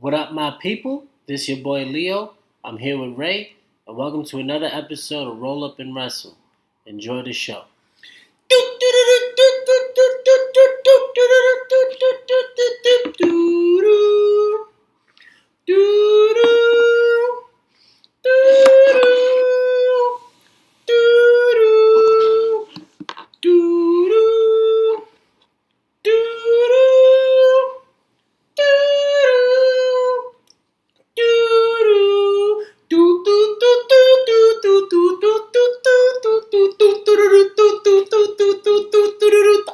What up, my people? This your boy Leo. I'm here with Ray, and welcome to another episode of Roll Up and Wrestle. Enjoy the show.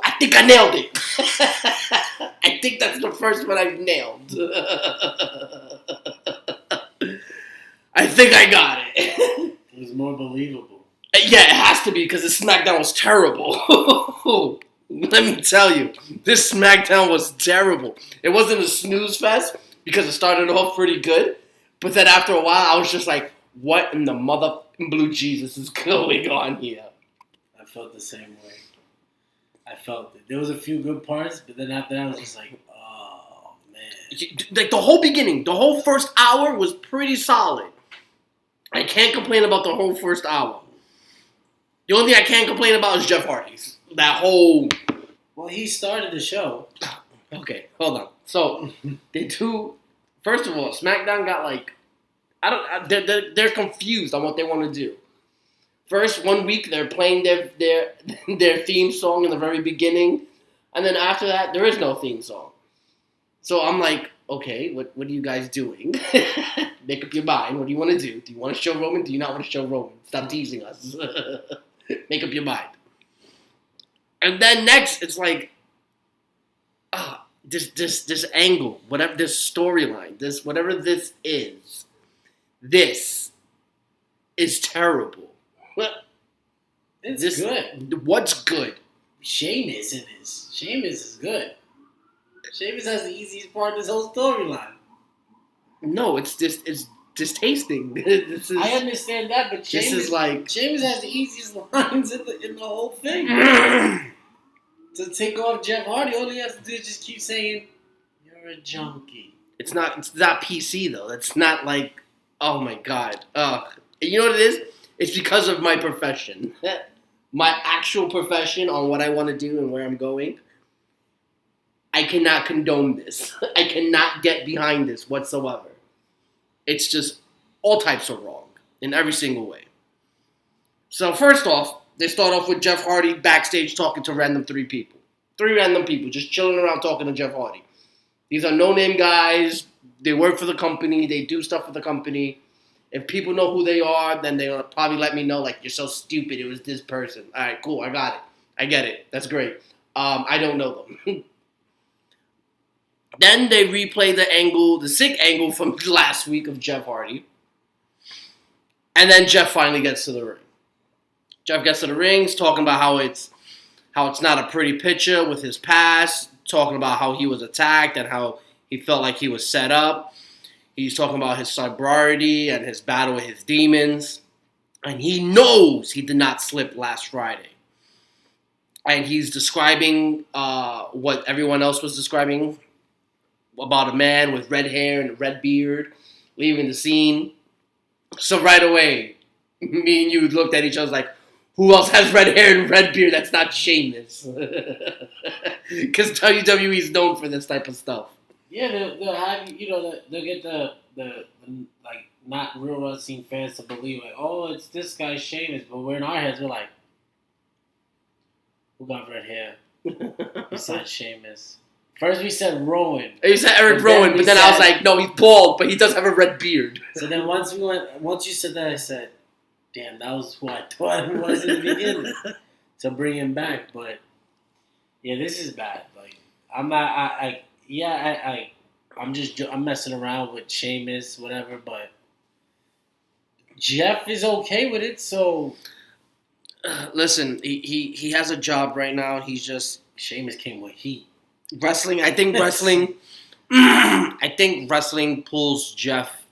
I think I nailed it. I think that's the first one I've nailed. I think I got it. It was more believable. Yeah, it has to be because the Smackdown was terrible. Let me tell you, this Smackdown was terrible. It wasn't a snooze fest because it started off pretty good, but then after a while, I was just like, "What in the mother blue Jesus is going on here?" I felt the same way. I felt it. There was a few good parts, but then after that, I was just like, oh, man. Like the whole beginning, the whole first hour was pretty solid. I can't complain about the whole first hour. The only thing I can't complain about is Jeff Hardy's. That whole... Well, he started the show. Okay, hold on. So, they do... First of all, SmackDown got like... They're confused on what they want to do. First, 1 week, they're playing their theme song in the very beginning. And then after that, there is no theme song. So I'm like, okay, what are you guys doing? Make up your mind. What do you want to do? Do you want to show Roman? Do you not want to show Roman? Stop teasing us. Make up your mind. And then next, it's like, this angle, whatever this storyline, whatever this is terrible. It's good. What's good? Sheamus in this. Sheamus is good. Sheamus has the easiest part of this whole storyline. No, it's distasting. I understand that, but Sheamus, this is like Sheamus has the easiest lines in the whole thing. To take off Jeff Hardy, all he has to do is just keep saying, "You're a junkie." It's not PC though. It's not like, oh my god. You know what it is? It's because of my profession. My actual profession on what I want to do and where I'm going. I cannot condone this. I cannot get behind this whatsoever. It's just all types are wrong in every single way. So first off, they start off with Jeff Hardy backstage talking to three people. Three random people just chilling around talking to Jeff Hardy. These are no-name guys. They work for the company. They do stuff for the company. If people know who they are, then they'll probably let me know, like, you're so stupid, it was this person. All right, cool, I got it. I get it. That's great. I don't know them. Then they replay the sick angle from last week of Jeff Hardy. And then Jeff finally gets to the ring. Jeff gets to the ring, he's talking about how it's not a pretty picture with his past, talking about how he was attacked and how he felt like he was set up. He's talking about his sobriety and his battle with his demons. And he knows he did not slip last Friday. And he's describing what everyone else was describing about a man with red hair and a red beard leaving the scene. So right away, me and you looked at each other like, who else has red hair and red beard that's not Sheamus? Because WWE is known for this type of stuff. Yeah, they'll have they'll get the like not real wrestling fans to believe like, oh, it's this guy Sheamus, but we're in our heads we're like, who got red hair besides Sheamus? First we said Rowan. You said Eric Rowan, but then I was like, no, he's bald, but he does have a red beard. So then once you said that, I said, damn, that was who I thought it was in the beginning to bring him back. But yeah, this is bad. Like I'm messing around with Sheamus, whatever, but Jeff is okay with it, so... Listen, he has a job right now. He's just... Sheamus came with heat. Wrestling, I think wrestling pulls Jeff...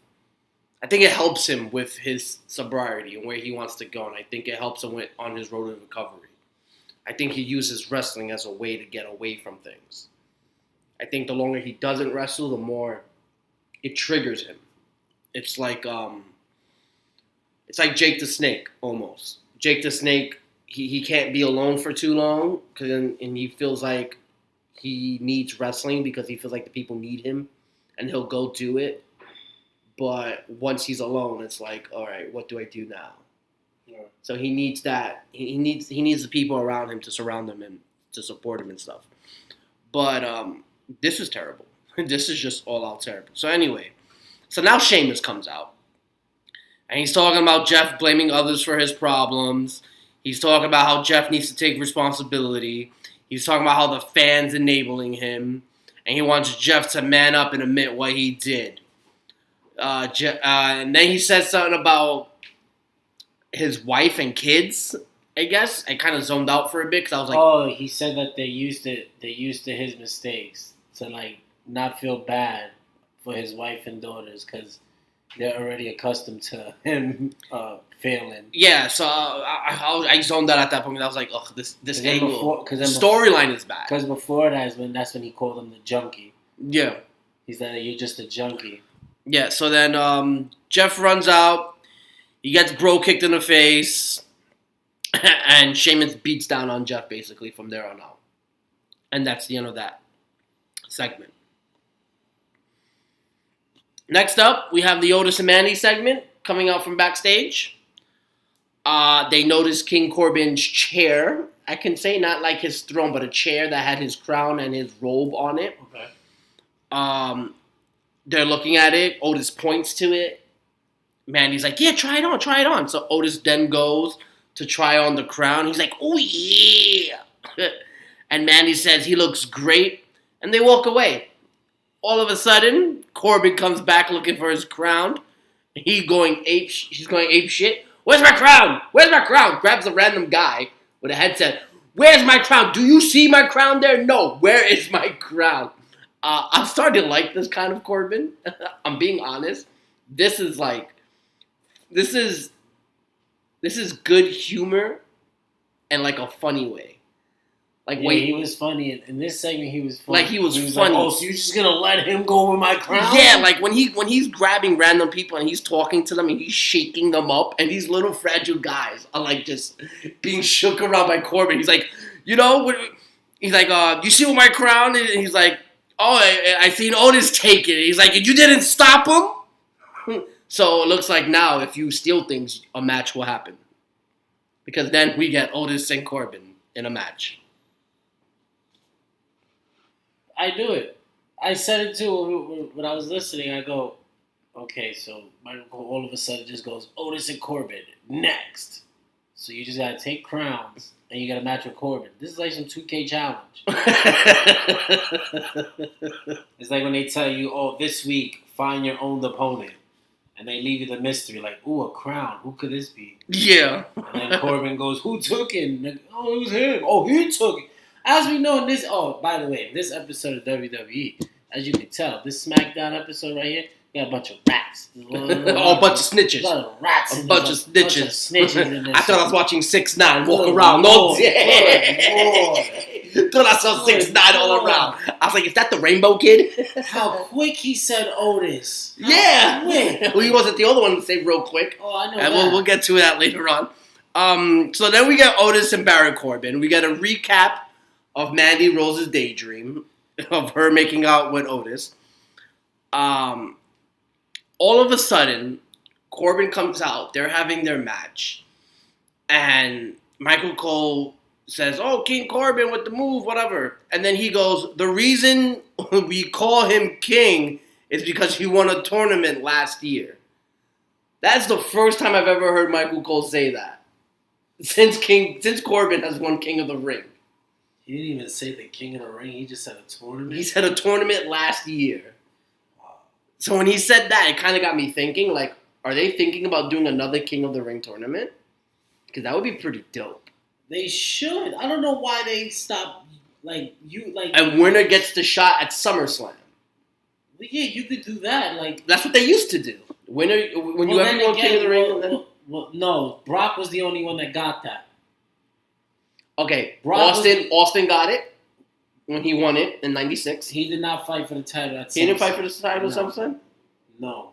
I think it helps him with his sobriety and where he wants to go, and I think it helps him on his road to recovery. I think he uses wrestling as a way to get away from things. I think the longer he doesn't wrestle, the more it triggers him. It's like Jake the Snake almost. Jake the Snake, he can't be alone for too long and he feels like he needs wrestling because he feels like the people need him, and he'll go do it. But once he's alone, it's like, all right, what do I do now? Yeah. So he needs that. He needs the people around him to surround him and to support him and stuff. But this is terrible. This is just all out terrible. So anyway, so now Sheamus comes out. And he's talking about Jeff blaming others for his problems. He's talking about how Jeff needs to take responsibility. He's talking about how the fans enabling him. And he wants Jeff to man up and admit what he did. And then he said something about his wife and kids, I guess. I kind of zoned out for a bit because I was like... Oh, he said that they used to his mistakes to, like, not feel bad for his wife and daughters because they're already accustomed to him failing. Yeah, so I zoned out at that point. I was like, "Oh, this angle, storyline is bad." Because before that's when he called him the junkie. Yeah, he said you're just a junkie. Yeah. So then Jeff runs out. He gets bro kicked in the face, and Sheamus beats down on Jeff basically from there on out, and that's the end of that segment. Next up, we have the Otis and Mandy segment coming out from backstage. They notice King Corbin's chair, I can say, not like his throne, but a chair that had his crown and his robe on it. Okay. They're looking at it. Otis points to it. Mandy's like, yeah, try it on. So Otis then goes to try on the crown. He's like, oh, yeah. And Mandy says he looks great. And they walk away. All of a sudden, Corbin comes back looking for his crown. He's going ape shit. Where's my crown? Grabs a random guy with a headset. Where's my crown? Do you see my crown there? No. Where is my crown? I'm starting to like this kind of Corbin. I'm being honest. This is good humor and like a funny way. Like he was funny in this segment. He was funny. Like he was funny. Like, oh, so you're just gonna let him go with my crown? Yeah, like when he's grabbing random people and he's talking to them and he's shaking them up, and these little fragile guys are like just being shook around by Corbin. He's like, you see what my crown is? And he's like, oh, I seen Otis take it. He's like, you didn't stop him. So it looks like now if you steal things, a match will happen, because then we get Otis and Corbin in a match. I do it. I said it too when I was listening. I go, okay, so Michael Cole all of a sudden just goes, Otis and Corbin, next. So you just got to take crowns and you got to match with Corbin. This is like some 2K challenge. It's like when they tell you, oh, this week, find your own opponent. And they leave you the mystery, like, ooh, a crown. Who could this be? Yeah. And then Corbin goes, who took it? And oh, it was him. Oh, he took it. As we know in this, by the way, this episode of WWE, as you can tell, this Smackdown episode right here, we got a bunch of rats. A bunch of snitches. A lot of rats. A bunch of snitches. In this I thought I was watching 6ix9ine walk around all day. Thought I saw 6ix9ine all around. I was like, is that the Rainbow Kid? How quick he said Otis. Yeah. Well, he wasn't the only one to say real quick. Oh, I know and that. We'll get to that later on. So then we get Otis and Baron Corbin. We get a recap of Mandy Rose's daydream of her making out with Otis. All of a sudden, Corbin comes out. They're having their match. And Michael Cole says, oh, King Corbin with the move, whatever. And then he goes, the reason we call him King is because he won a tournament last year. That's the first time I've ever heard Michael Cole say that. Since Corbin has won King of the Ring. He didn't even say the King of the Ring. He just said a tournament. He said a tournament last year. Wow. So when he said that, it kind of got me thinking, like, are they thinking about doing another King of the Ring tournament? Because that would be pretty dope. They should. I don't know why they stopped. And winner gets the shot at SummerSlam. Yeah, you could do that. Like that's what they used to do. Winner when you ever won King of the Ring. Well, no, Brock was the only one that got that. Okay, Austin got it when he won it in '96. He did not fight for the title. He didn't fight for the title, SummerSlam? No.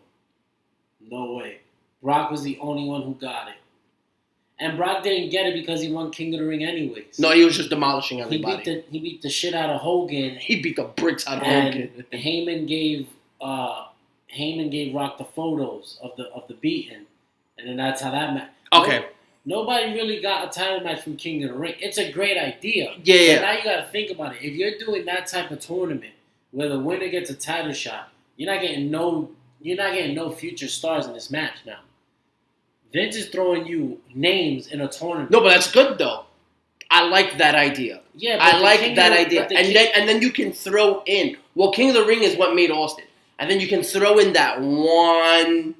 No way. Brock was the only one who got it. And Brock didn't get it because he won King of the Ring anyways. No, he was just demolishing everybody. He beat the shit out of Hogan. He beat the bricks out of and Hogan. Heyman gave Rock the photos of the beating, and then that's how that match. Okay. Nobody really got a title match from King of the Ring. It's a great idea. Yeah. But now you got to think about it. If you're doing that type of tournament where the winner gets a title shot, you're not getting no future stars in this match now. Vince is throwing you names in a tournament. No, but that's good though. I like that idea. Yeah, I like that idea. And then you can throw in. Well, King of the Ring is what made Austin. And then you can throw in that one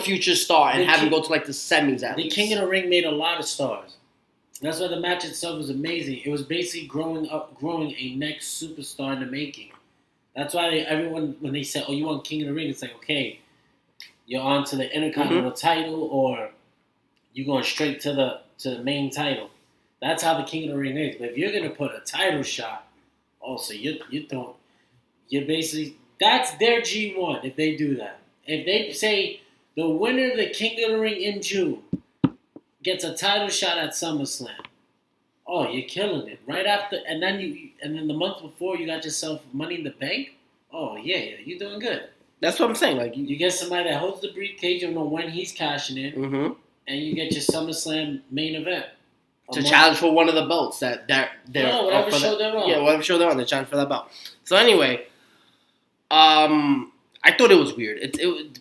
future star and have him go to like the semis at least. The King of the Ring made a lot of stars. That's why the match itself was amazing. It was basically growing a next superstar in the making. That's why everyone, when they said, "Oh, you want King of the Ring?" It's like, okay, you're on to the Intercontinental title, or you're going straight to the main title. That's how the King of the Ring is. But if you're gonna put a title shot, also you're basically, that's their G1 if they do that. If they say the winner of the King of the Ring in June gets a title shot at SummerSlam, oh, you're killing it. Right after, and then the month before you got yourself Money in the Bank. Oh yeah, you're doing good. That's what I'm saying. Like you get somebody that holds the briefcase, you don't know when he's cashing in, and you get your SummerSlam main event to challenge for one of the belts that they're whatever show they're on. Yeah, whatever show they're on, they're challenging for that belt. So anyway, I thought it was weird. It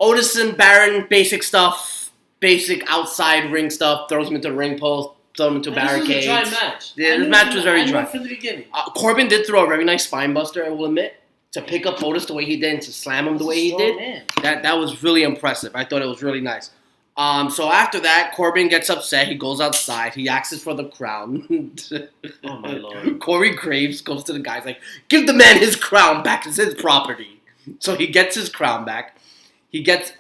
Otis and Baron, basic stuff, basic outside ring stuff, throws him into the ring post, throw him into barricades. This was a dry match. Yeah, this match was very dry. From the beginning. Corbin did throw a very nice spine buster, I will admit, to pick up Otis the way he did and to slam him the way he did. Man. That was really impressive. I thought it was really nice. So after that, Corbin gets upset. He goes outside. He asks for the crown. Oh, my Lord. Corey Graves goes to the guys like, give the man his crown back. It's his property. So he gets his crown back. He gets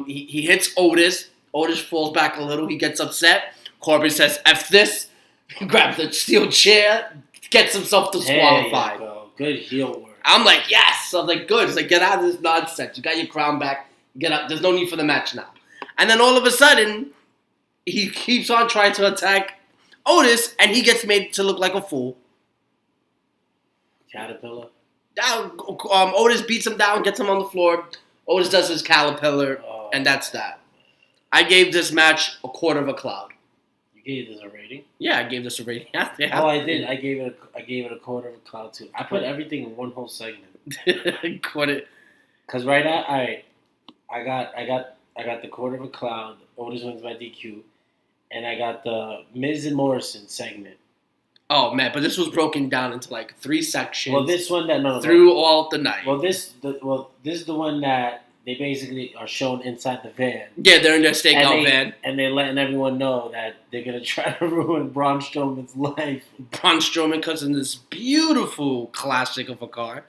he hits Otis. Otis falls back a little. He gets upset. Corbin says, F this. He grabs the steel chair. Gets himself disqualified. Good heel work. I'm like, yes. I'm like, good. It's like, get out of this nonsense. You got your crown back. Get out. There's no need for the match now. And then all of a sudden, he keeps on trying to attack Otis, and he gets made to look like a fool. Caterpillar. Otis beats him down, gets him on the floor. Otis does his caterpillar, and that's that. I gave this match a quarter of a cloud. You gave this a rating? Yeah, I gave this a rating. Yeah. Oh, I did. I gave it a quarter of a cloud too. I put everything in one whole segment. Because right now, all right, I got the quarter of a cloud. Otis wins by DQ, and I got the Miz and Morrison segment. Oh man, but this was broken down into like 3 sections. Well, this one through all the night. Well, this is the one that they basically are shown inside the van. Yeah, they're in their stakeout van, and they're letting everyone know that they're gonna try to ruin Braun Strowman's life. Braun Strowman comes in this beautiful classic of a car.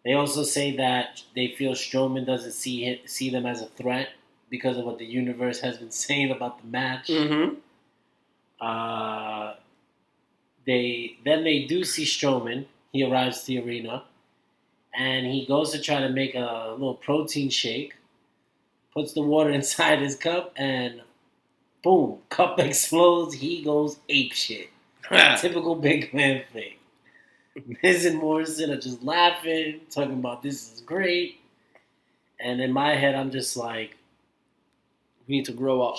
They also say that they feel Strowman doesn't see them as a threat because of what the universe has been saying about the match. Mm-hmm. They do see Strowman. He arrives to the arena, and he goes to try to make a little protein shake. Puts the water inside his cup, and boom, cup explodes. He goes apeshit. Typical big man thing. Miz and Morrison are just laughing, talking about this is great. And in my head, I'm just like, we need to grow up.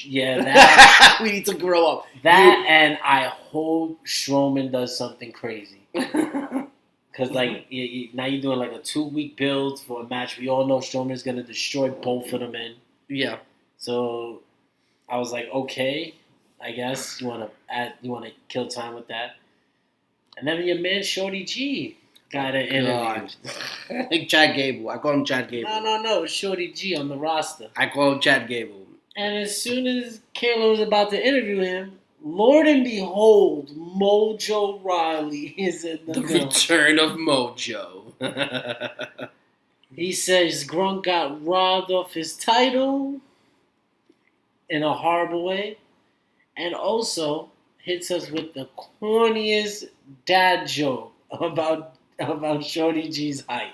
Yeah, that. We need to grow up. That, and I hope Strowman does something crazy. Because, like, now you're doing, like, a 2-week build for a match. We all know Strowman's going to destroy both of them in. Yeah. So, I was like, okay, I guess you want to kill time with that. And then your man Shorty G got an interview. Like Chad Gable. I call him Chad Gable. No. It's Shorty G on the roster. I call him Chad Gable. And as soon as Kayla was about to interview him, Lord and behold, Mojo Rawley is in the building. Return of Mojo. He says Grunk got robbed of his title in a horrible way. And also hits us with the corniest dad joke about Shorty G's height.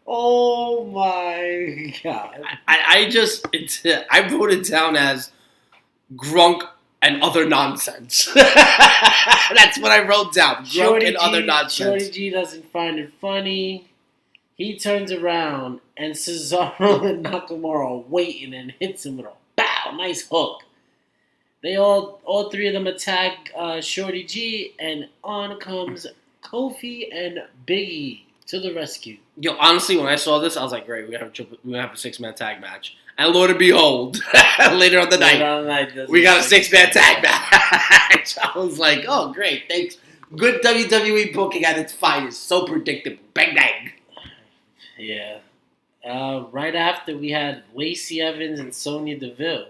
Oh my god. I wrote it down as Grunk and other nonsense. That's what I wrote down. Grunk and other nonsense. Shorty G doesn't find it funny. He turns around and Cesaro and Nakamura are waiting and hits him with a bow, nice hook. They all three of them attack Shorty G, and on comes Kofi and Biggie to the rescue. Yo, honestly, when I saw this, I was like, great, we're gonna have a 6-man tag match. And Lord and behold, later on the night, we got a 6-man tag match. I was like, oh, great, thanks. Good WWE booking at its finest. So predictable. Bang, bang. Yeah. Right after, we had Lacey Evans and Sonya Deville.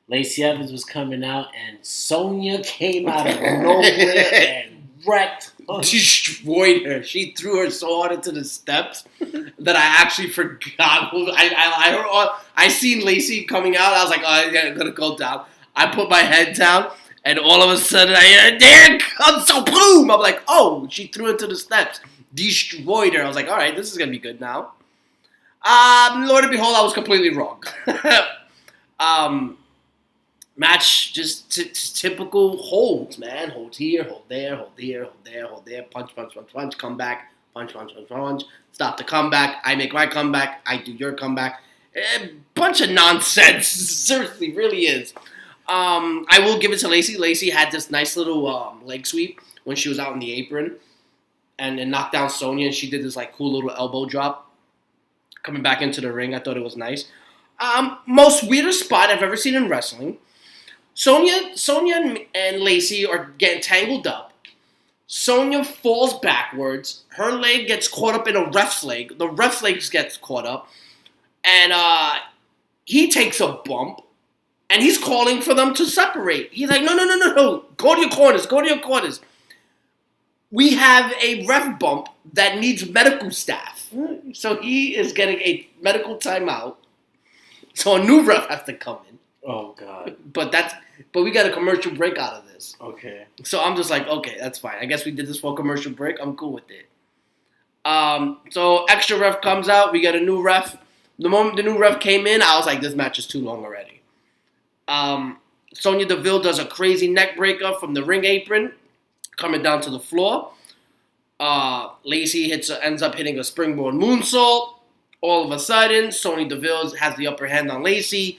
Lacey Evans was coming out, and Sonya came out of nowhere and wrecked her. Destroyed her. She threw her so hard into the steps that I actually forgot. I seen Lacey coming out. I was like, oh, yeah, I'm going to go down. I put my head down, and all of a sudden, I hear, there comes so boom. I'm like, oh, she threw into the steps. Destroyed her. I was like, all right, this is going to be good now. Lord and behold, I was completely wrong. Match, just typical holds, man. Hold here, hold there, hold there, hold there, hold there. Punch, punch, punch, punch. Come back. Punch, punch, punch, punch. Stop the comeback. I make my comeback. I do your comeback. Bunch of nonsense. Seriously, really is. I will give it to Lacey. Lacey had this nice little leg sweep when she was out in the apron and knocked down Sonya, and she did this like cool little elbow drop coming back into the ring. I thought it was nice. Most weirdest spot I've ever seen in wrestling. Sonya and Lacey are getting tangled up. Sonya falls backwards. Her leg gets caught up in a ref's leg. The ref's leg gets caught up. And he takes a bump. And he's calling for them to separate. He's like, no. Go to your corners. We have a ref bump that needs medical staff. So he is getting a medical timeout. So a new ref has to come in. Oh God! But we got a commercial break out of this. Okay. So I'm just like, okay, that's fine. I guess we did this for a commercial break. I'm cool with it. So extra ref comes out. We get a new ref. The moment the new ref came in, I was like, this match is too long already. Sonya Deville does a crazy neck breaker from the ring apron, coming down to the floor. Lacey ends up hitting a springboard moonsault. All of a sudden, Sonya Deville has the upper hand on Lacey.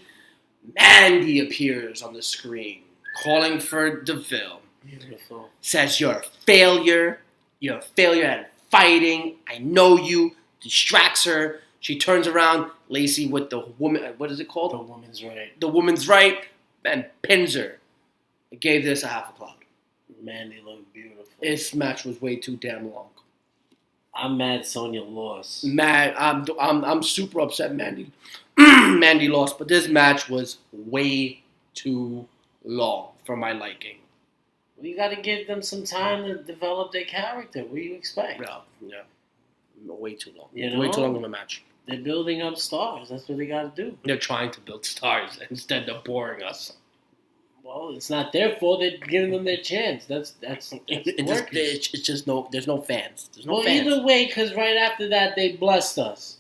Mandy appears on the screen, calling for Deville. Beautiful. Says, you're a failure. You're a failure at fighting. I know you. Distracts her. She turns around. Lacey with the woman, what is it called? The woman's right. The woman's right. And pins her. It gave this a half a cloud. Mandy looked beautiful. This match was way too damn long. I'm mad Sonya lost. Mad. I'm super upset Mandy Mandy lost, but this match was way too long for my liking. Well, you got to give them some time to develop their character. What do you expect? Yeah. Way too long. You know? Way too long in the match. They're building up stars. That's what they got to do. They're trying to build stars instead of boring us. Well, it's not their fault. They're giving them their chance. It's just there's no fans. There's no well, fans. either way, because right after that, they blessed us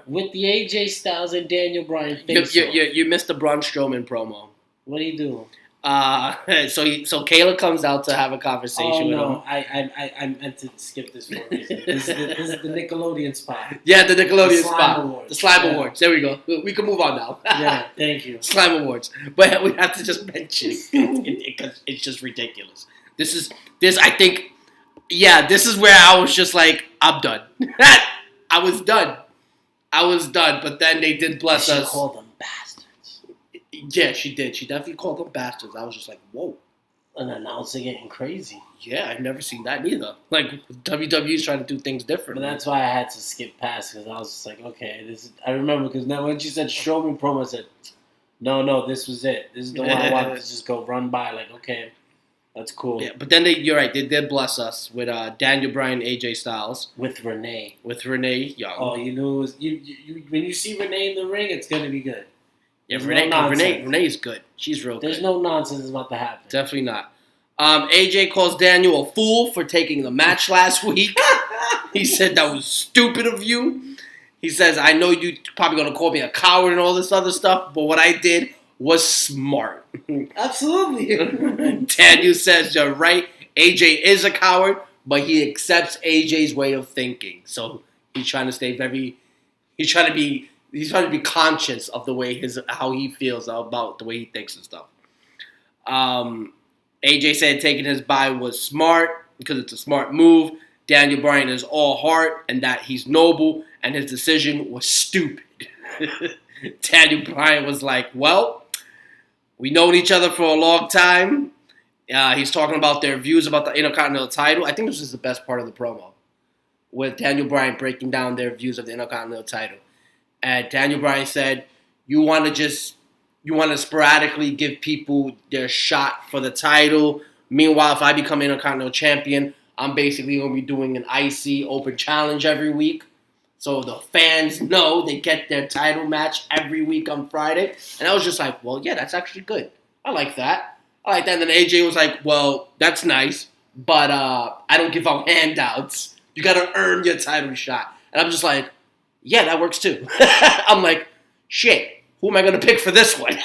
with the AJ Styles and Daniel Bryan face. You missed the Braun Strowman promo. What do you do? So Kayla comes out to have a conversation with him. I meant to skip this for a reason. This is the Nickelodeon spot. Yeah, the Nickelodeon spot. Awards. The Slime Awards. There we go. We can move on now. Yeah, thank you. Slime Awards. But we have to just mention it because it's just ridiculous. This is where I was just like, I'm done. I was done. But then they did bless us. She called them bastards. Yeah, she did. She definitely called them bastards. I was just like, whoa. An announcer getting crazy. Yeah, I've never seen that either. Like, WWE's trying to do things different. But that's why I had to skip past, because I was just like, okay, I remember, because now when she said Strowman promo, I said, no, this was it. This is the one I wanted to just go run by. Like, okay, that's cool. Yeah, but then you're right, they did bless us with Daniel Bryan, AJ Styles. With Renee Young. Oh, you knew it was, when you see Renee in the ring, it's going to be good. Yeah, Renee's good. She's real good. There's no nonsense about to happen. Definitely not. AJ calls Daniel a fool for taking the match last week. He said that was stupid of you. He says, I know you probably going to call me a coward and all this other stuff, but what I did was smart. Absolutely. Daniel says, you're right. AJ is a coward, but he accepts AJ's way of thinking. So he's trying to stay very, he's trying to be conscious of the way how he feels about the way he thinks and stuff. AJ said taking his bye was smart because it's a smart move. Daniel Bryan is all heart and that he's noble, and his decision was stupid. Daniel Bryan was like, well, we known each other for a long time. He's talking about their views about the Intercontinental title. I think this is the best part of the promo, with Daniel Bryan breaking down their views of the Intercontinental title. And Daniel Bryan said, you want to sporadically give people their shot for the title. Meanwhile, if I become Intercontinental Champion, I'm basically going to be doing an IC Open Challenge every week. So the fans know they get their title match every week on Friday. And I was just like, well, yeah, that's actually good. I like that. And then AJ was like, well, that's nice, but I don't give out handouts. You got to earn your title shot. And I'm just like, yeah, that works too. I'm like, shit, who am I going to pick for this one?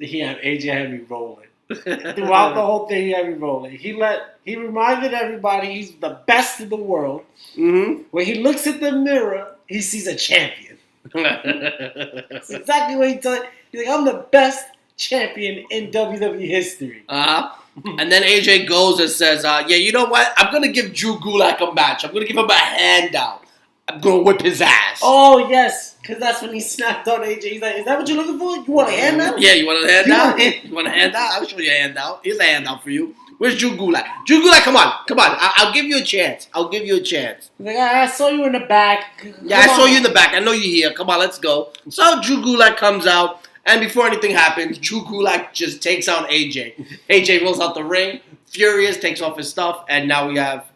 AJ had me rolling. Throughout the whole thing, he had me rolling. He reminded everybody he's the best in the world. Mm-hmm. When he looks at the mirror, he sees a champion. That's exactly what he told. He's like, I'm the best champion in WWE history. And then AJ goes and says, yeah, you know what? I'm going to give Drew Gulak a match. I'm going to give him a handout. I'm going to whip his ass. Oh, yes. Because that's when he snapped on AJ. He's like, is that what you're looking for? You want a handout? Yeah, you want a handout? You want a handout? I'll show you a handout. Here's a handout for you. Where's Drew Gulak? Drew Gulak, come on. I'll give you a chance. He's like, I saw you in the back. Yeah, I saw you in the back. I know you're here. Come on, let's go. So Drew Gulak comes out, and before anything happens, Drew Gulak just takes out AJ. AJ rolls out the ring, furious, takes off his stuff, and now we have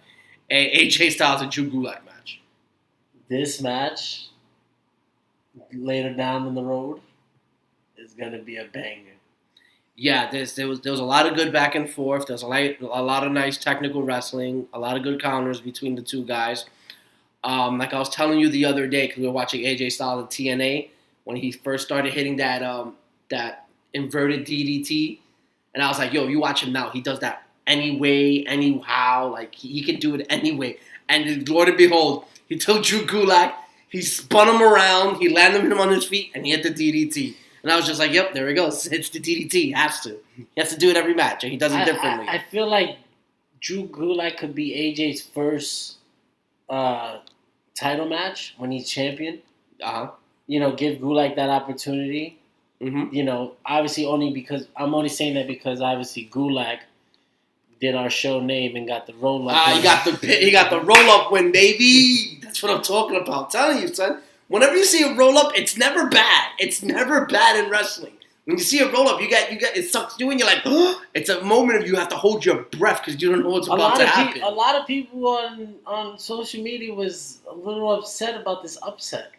a AJ Styles and Drew Gulak match. This match, later down in the road, is going to be a banger. Yeah, there was a lot of good back and forth. There's a lot of nice technical wrestling, a lot of good counters between the two guys. Like I was telling you the other day, because we were watching AJ Styles at TNA, when he first started hitting that inverted DDT, and I was like, yo, you watch him now. He does that anyway, anyhow. Like, he can do it anyway. And Lord and behold, he took Drew Gulak, he spun him around, he landed him on his feet, and he hit the DDT. And I was just like, yep, there he goes. It's the DDT. He has to. He has to do it every match, and he does it differently. I feel like Drew Gulak could be AJ's first title match when he's champion. Uh-huh. Give Gulak that opportunity. Mm-hmm. Obviously I'm only saying that because obviously Gulak did our show name and got the roll up. He got the roll up win, baby. That's what I'm talking about. I'm telling you, son. Whenever you see a roll up, it's never bad. It's never bad in wrestling. When you see a roll up, you get it sucks you in. You're like, oh, it's a moment of you have to hold your breath because you don't know what's about to happen. A lot of people on social media was a little upset about this upset.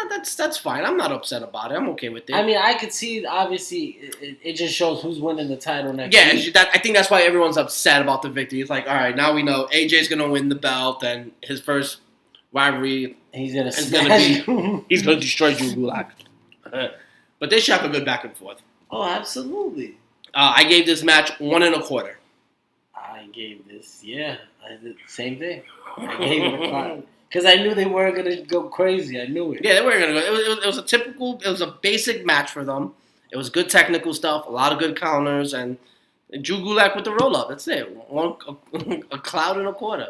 That's fine. I'm not upset about it. I'm okay with it. I mean, I could see, obviously, it just shows who's winning the title next week. Yeah, I think that's why everyone's upset about the victory. It's like, all right, now we know AJ's going to win the belt, and his first rivalry he's going to destroy Drew Gulak. But they should have a good back and forth. Oh, absolutely. I gave this match 1 1/4. I gave this, I did the same thing. I gave it a 5. Because I knew they weren't going to go crazy. I knew it. Yeah, they weren't going to go. It was a basic match for them. It was good technical stuff, a lot of good counters, and Drew Gulak with the roll-up. That's it. A cloud and a quarter.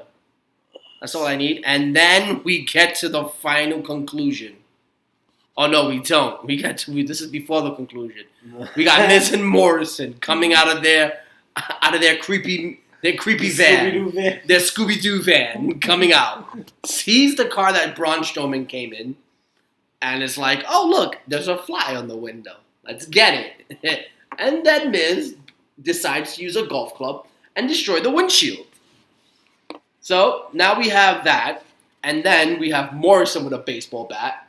That's all I need. And then we get to the final conclusion. Oh, no, we don't. This is before the conclusion. We got Miz and Morrison coming out of their creepy van. Their Scooby-Doo van coming out. Sees the car that Braun Strowman came in. And it's like, oh, look, there's a fly on the window. Let's get it. And then Miz decides to use a golf club and destroy the windshield. So now we have that. And then we have Morrison with a baseball bat.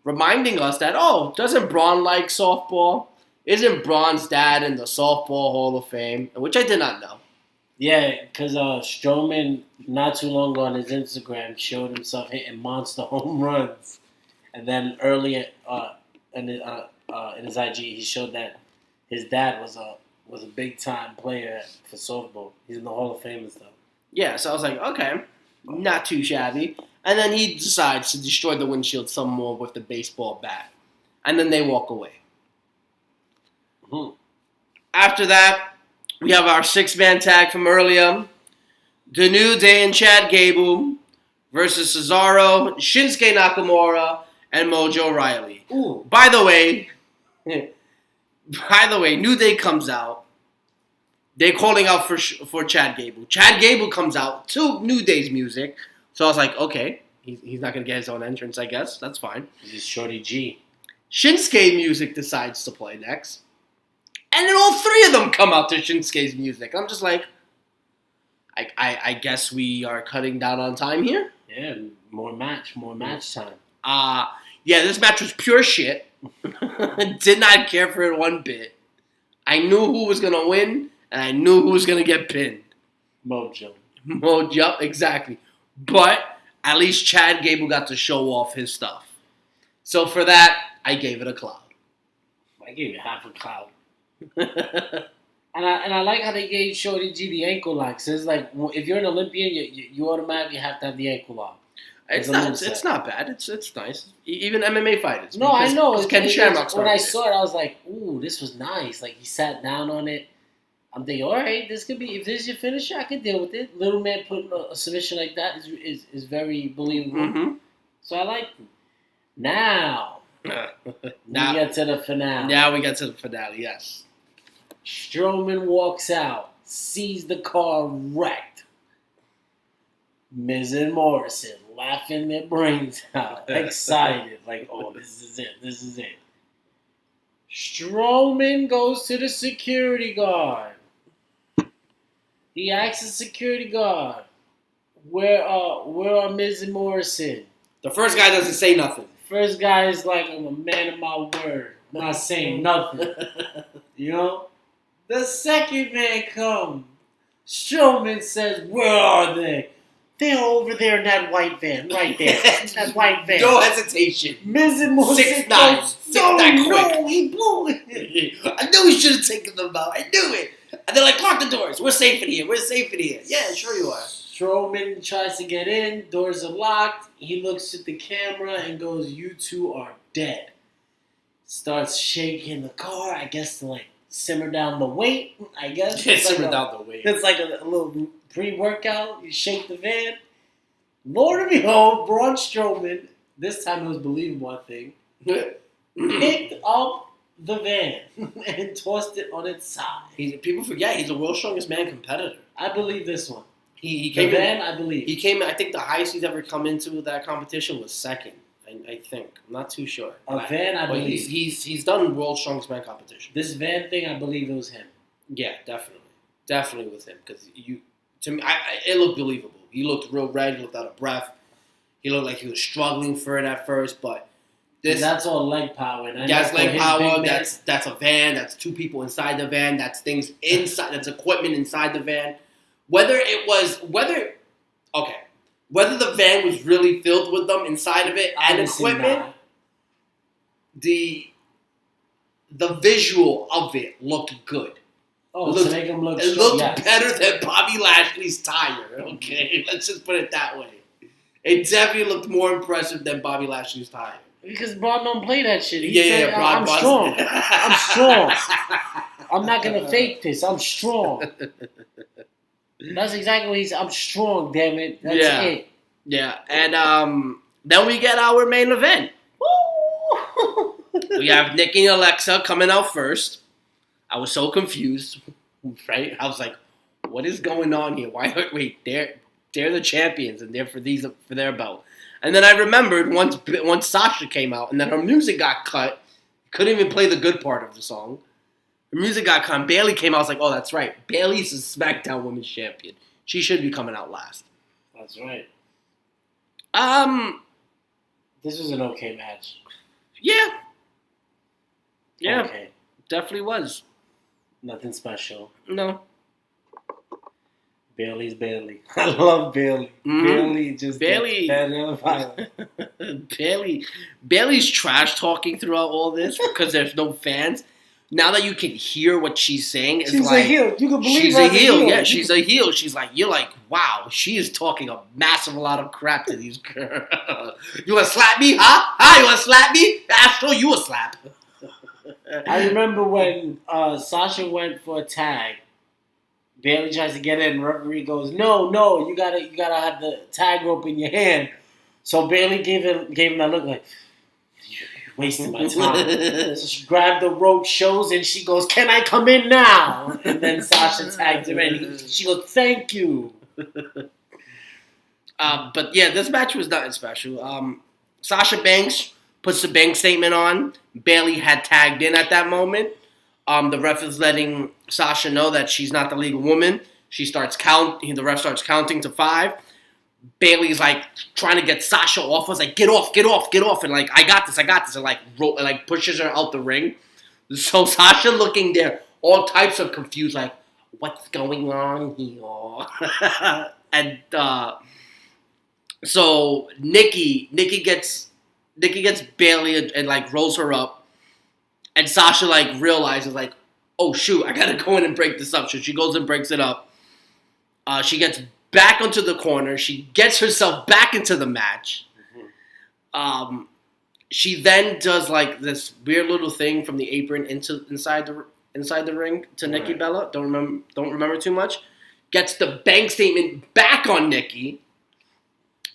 Reminding us that, oh, doesn't Braun like softball? Isn't Braun's dad in the Softball Hall of Fame? Which I did not know. Yeah, because Strowman, not too long ago on his Instagram, showed himself hitting monster home runs. And then earlier in his IG, he showed that his dad was a big time player for softball. He's in the Hall of Fame and stuff. Yeah, so I was like, okay, not too shabby. And then he decides to destroy the windshield some more with the baseball bat. And then they walk away. Mm-hmm. After that, we have our 6-man tag from earlier. The New Day and Chad Gable versus Cesaro, Shinsuke Nakamura, and Mojo Rawley. Ooh. By the way, New Day comes out. They're calling out for Chad Gable. Chad Gable comes out to New Day's music. So I was like, okay, he's not going to get his own entrance, I guess. That's fine. This is Shorty G. Shinsuke music decides to play next. And then all three of them come out to Shinsuke's music. I'm just like, I guess we are cutting down on time here. Yeah, more match time. Yeah, this match was pure shit. Did not care for it one bit. I knew who was going to win, and I knew who was going to get pinned. Mojo, exactly. But at least Chad Gable got to show off his stuff. So for that, I gave it a cloud. I gave it half a cloud. And I like how they gave Shorty G the ankle lock. So it's like, if you're an Olympian, you automatically have to have the ankle lock. It's not bad. It's nice. Even MMA fighters. No, I know. Ken Shamrock when I saw it, I was like, ooh, this was nice. Like, he sat down on it. I'm thinking, all right, this could be, if this is your finisher, I can deal with it. Little man putting a submission like that is very believable. Mm-hmm. So I like it. Now, we get to the finale. Now we get to the finale, yes. Strowman walks out, sees the car wrecked. Miz and Morrison laughing their brains out, excited, like, oh, this is it. Strowman goes to the security guard. He asks the security guard, where are Miz and Morrison? The first guy doesn't say nothing. First guy is like, I'm a man of my word. I'm not saying nothing. You know? The second man comes. Strowman says, where are they? They're over there in that white van, right there. That white van. No hesitation. Miz and Morrison 6'9". no, quick. He blew it. I knew we should have taken them out. I knew it. And they're like, lock the doors. We're safe in here. Yeah, sure you are. Strowman tries to get in. Doors are locked. He looks at the camera and goes, you two are dead. Starts shaking the car, I guess, to like simmer down the weight, I guess. Yeah, simmer down the weight. It's like a little pre-workout. You shake the van. Lord of behold, Braun Strowman, this time it was believable, I think, picked up the van and tossed it on its side. People forget he's the world's strongest man competitor. I believe this one. He came the van, I believe. He came. I think the highest he's ever come into that competition was second. I think. I'm not too sure. Van, I believe. He's done world's strongest man competition. This van thing, I believe it was him. Yeah, definitely with him because to me, it looked believable. He looked real red. He looked out of breath. He looked like he was struggling for it at first, but that's all leg power. That's leg power. That's a van. That's two people inside the van. That's things inside. That's equipment inside the van. Whether the van was really filled with them inside of it and equipment, the visual of it looked good. Oh, to make him look it looked better than Bobby Lashley's tire. Okay, let's just put it that way. It definitely looked more impressive than Bobby Lashley's tire. Because Braun don't play that shit. Braun I'm strong. I'm strong. I'm not gonna fake this. I'm strong. That's exactly what I'm strong, damn it. That's it. Yeah, and then we get our main event. Woo! We have Nikki and Alexa coming out first. I was so confused, right? I was like, what is going on here? They're the champions and they're for their belt. And then I remembered once Sasha came out and then her music got cut, couldn't even play the good part of the song. Her music got cut. Bayley came out. I was like, oh, that's right. Bayley's the SmackDown Women's Champion. She should be coming out last. That's right. This was an okay match. Yeah. Yeah. Okay. Definitely was. Nothing special. No. Bailey's Bailey. I love Bailey. Mhm. Bailey just Bailey. gets better and violent. Bailey's trash talking throughout all this because there's no fans. Now that you can hear what she's saying, it's She's like a heel. You can believe she's her a as heel. Yeah, she's a heel. She's like, you're like, wow, she is talking a massive lot of crap to these girls. You want to slap me, huh? Huh? You want to slap me? I'll show you a slap. I remember when Sasha went for a tag. Bailey tries to get in. Referee goes, no, you gotta have the tag rope in your hand. So Bailey gave him that look like, you're wasting my time. So she grabbed the rope, shows, and she goes, can I come in now? And then Sasha tagged her in. She goes, thank you. But yeah, this match was nothing special. Sasha Banks puts the bank statement on. Bailey had tagged in at that moment. The ref is letting Sasha know that she's not the legal woman. The ref starts counting to 5. Bailey's like trying to get Sasha off. I was like, get off, and like, I got this, and like pushes her out the ring. So Sasha looking there, all types of confused, like, what's going on here? And so Nikki gets Bailey and like rolls her up. And Sasha, like, realizes, like, oh, shoot, I got to go in and break this up. So she goes and breaks it up. She gets back onto the corner. She gets herself back into the match. Mm-hmm. She then does, like, this weird little thing from the apron inside the ring to Nikki Bella. Don't remember too much. Gets the bank statement back on Nikki.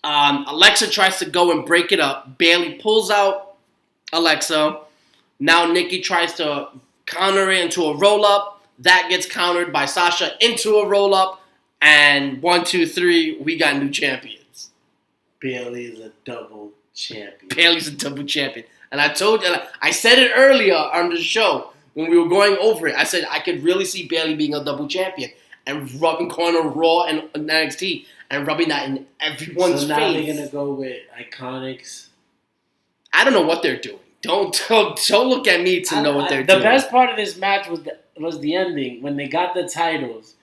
Alexa tries to go and break it up. Bailey pulls out Alexa. Now Nikki tries to counter it into a roll-up. That gets countered by Sasha into a roll-up. And 1, 2, 3, we got new champions. Bailey is a double champion. Bailey's a double champion. And I said it earlier on the show when we were going over it. I said I could really see Bailey being a double champion and rubbing corner Raw and NXT and rubbing that in everyone's face. So now they're going to go with Iconics. I don't know what they're doing. Don't look at me to know what they're doing. The best part of this match was the ending when they got the titles.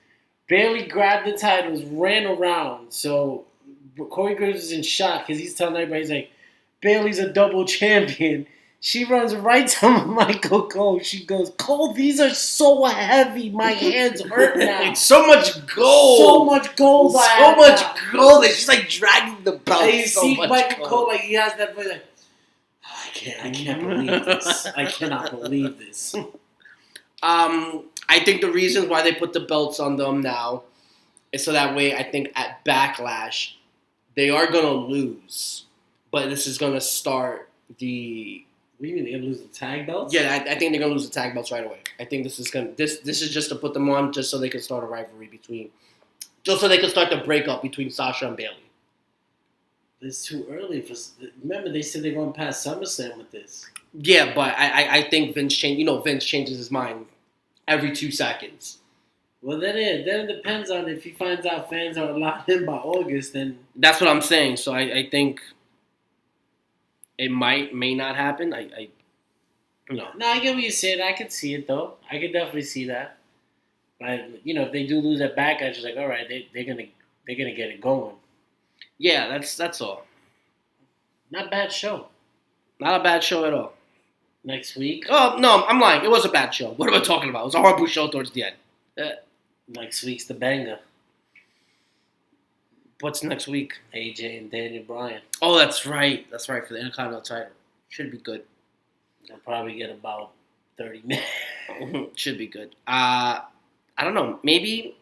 Bailey grabbed the titles, ran around. So Corey Graves is in shock because he's telling everybody, he's like, Bailey's a double champion. She runs right to Michael Cole. She goes, Cole, these are so heavy. My hands hurt now. It's so much gold. So much gold. So much gold. She's like dragging the belt. And you so see much Michael gold. Cole like he has that voice like, I can't believe this. I cannot believe this. I think the reasons why they put the belts on them now is so that way I think at Backlash they are gonna lose, but this is gonna start the. What do you mean they're gonna lose the tag belts? Yeah, I think they're gonna lose the tag belts right away. I think this is just to put them on just so they can start a rivalry just so they can start the breakup between Sasha and Bailey. It's too early remember they said they're going past SummerSlam with this. Yeah, but I think Vince changes his mind every 2 seconds. Well, then it depends on if he finds out fans are allowed in by August. Then that's what I'm saying. So I think it may not happen. No, I get what you're saying. I could see it though. I could definitely see that. But if they do lose that Backlash, it's like all right, they're gonna get it going. Yeah, that's all. Not a bad show. Not a bad show at all. Next week? Oh, no, I'm lying. It was a bad show. What am I talking about? It was a horrible show towards the end. Next week's the banger. What's next week? AJ and Daniel Bryan. Oh, that's right. That's right, for the Intercontinental title. Should be good. They'll probably get about 30 minutes. Should be good. I don't know. Maybe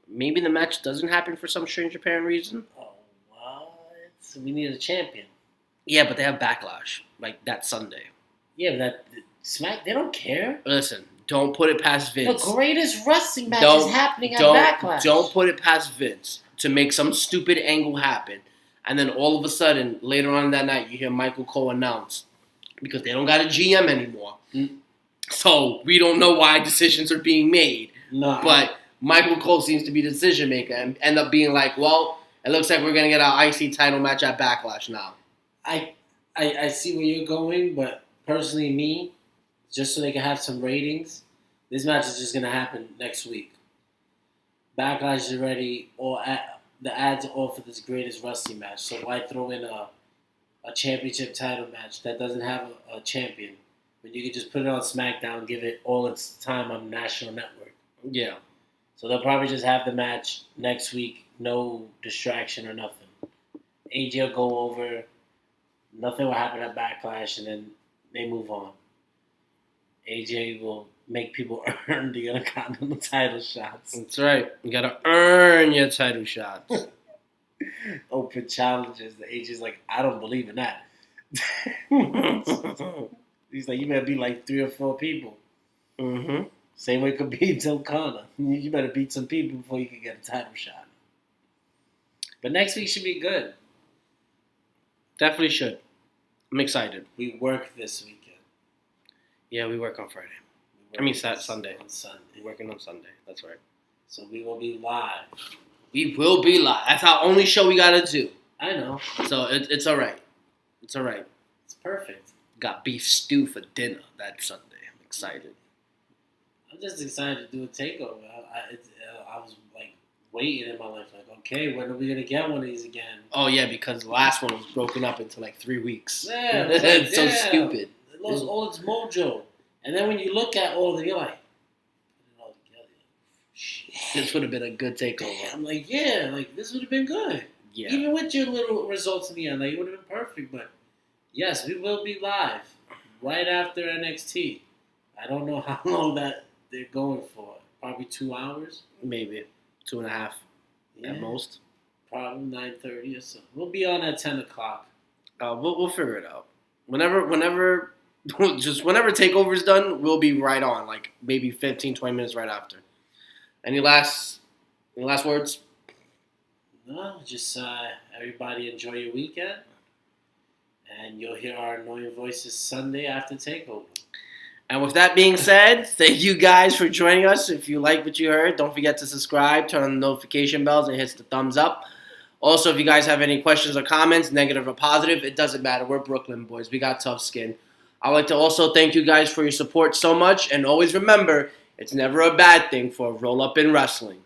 the match doesn't happen for some strange apparent reason. Oh, what? So we need a champion. Yeah, but they have Backlash, like that Sunday. Yeah, but they don't care. Listen, don't put it past Vince. The greatest wrestling match is happening at Backlash. Don't put it past Vince to make some stupid angle happen. And then all of a sudden, later on that night, you hear Michael Cole announce, because they don't got a GM anymore. Mm. So we don't know why decisions are being made. No. But Michael Cole seems to be the decision maker and end up being like, well, it looks like we're going to get our IC title match at Backlash now. I see where you're going, but personally me, just so they can have some ratings, this match is just going to happen next week. Backlash is already the ads are all for this greatest wrestling match. So why throw in a championship title match that doesn't have a champion when you could just put it on SmackDown, give it all its time on national network? Yeah. So they'll probably just have the match next week, no distraction or nothing. AJ will go over, nothing will happen at Backlash, and then they move on. AJ will make people earn the Intercontinental title shots. That's right. You gotta earn your title shots. Open challenges. The AJ's like, I don't believe in that. He's like, you better be like 3 or 4 people. Mm-hmm. Same way it could be Till Connor. You better beat some people before you can get a title shot. But next week should be good. Definitely should. I'm excited. We work this weekend. Yeah, we work on Friday. Sunday. On Sunday. We're working on Sunday. That's right. So we will be live. We will be live. That's our only show we gotta do. I know. So it's all right. It's all right. It's perfect. Got beef stew for dinner that Sunday. I'm excited. I'm just excited to do a takeover. I was like waiting in my life, like, okay, when are we gonna get one of these again? Oh yeah, because the last one was broken up into like 3 weeks. Yeah, It's so stupid. It lost all its mojo. And then when you look at all of them, you're like, put it all together. Shit. This would have been a good takeover. I'm like, yeah, like this would have been good. Yeah. Even with your little results in the end, like it would have been perfect. But yes, we will be live right after NXT. I don't know how long that they're going for. Probably 2 hours. Maybe 2.5 at most. Probably 9:30 or so. We'll be on at 10 o'clock. We'll figure it out. Whenever takeover's done, we'll be right on. Like maybe 15, 20 minutes right after. Any last words? No, just everybody enjoy your weekend. And you'll hear our annoying voices Sunday after takeover. And with that being said, thank you guys for joining us. If you like what you heard, don't forget to subscribe, turn on the notification bells, and hit the thumbs up. Also, if you guys have any questions or comments, negative or positive, it doesn't matter. We're Brooklyn boys. We got tough skin. I'd like to also thank you guys for your support so much. And always remember, it's never a bad thing for a roll-up in wrestling.